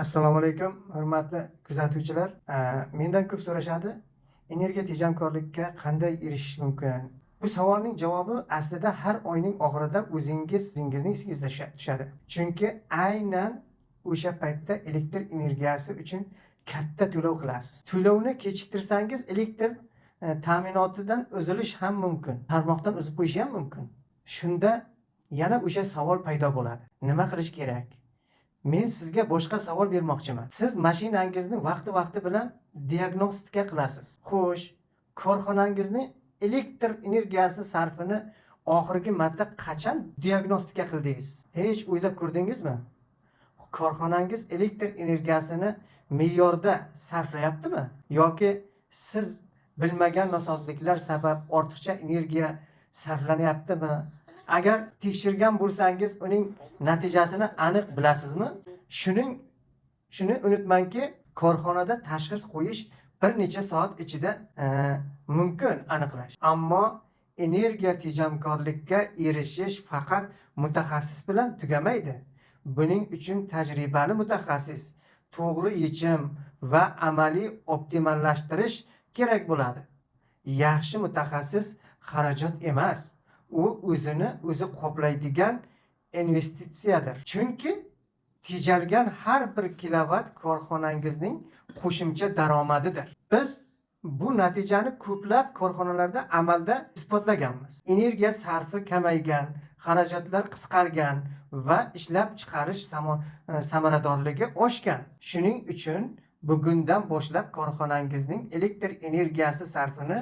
Assalomu alaykum, hurmatli kuzatuvchilar. Mendan ko'p so'rashadi, energiya tejamkorlikka qanday erishish mumkin? Bu savolning javobi aslida har oyning oxirida o'zingizning esingizda tushadi. Chunki aynan o'sha paytda elektr energiyasi uchun katta to'lov qilasiz. To'lovni kechiktirsangiz elektr ta'minotidan uzilish ham mumkin. Tarmoqdan uzib qo'yish ham mumkin. Shunda yana o'sha savol paydo bo'ladi. Nima qilish kerak? Men sizga boshqa savol bermoqchiman. Siz mashinangizni vaqti bilan diagnostika qilasiz. Xo'sh, korxonangizni elektr energiyasi sarfini oxirgi marta qachon diagnostika qildingiz? Hech o'ylab ko'rdingizmi? Korxonangiz elektr energiyasini me'yorda sarflayaptimi? Yoki siz bilmagan nosozliklar sabab ortiqcha energiya sarflanyaptimi? Agar tekshirgan bo'lsangiz, uning natijasini aniq bilasizmi? Shuni unutmangki, korxonada tashxis qo'yish bir necha soat ichida mumkin aniqlash. Ammo energiya tejamkorlikka erishish faqat mutaxassis bilan tugamaydi. Buning uchun tajribali mutaxassis, to'g'ri yechim va amaliy optimallashtirish kerak bo'ladi. Yaxshi mutaxassis xarajat emas, u o'zini o'zi qoplaydigan investitsiyadir. Chunki tejalgan har bir kilovat korxonangizning qo'shimcha daromadidir. Biz bu natijani ko'plab korxonalarda amalda isbotlaganmiz. Energiya sarfi kamaygan, xarajatlar qisqargan va ishlab chiqarish samaradorligi oshgan. Shuning uchun bugundan boshlab korxonangizning elektr energiyasi sarfini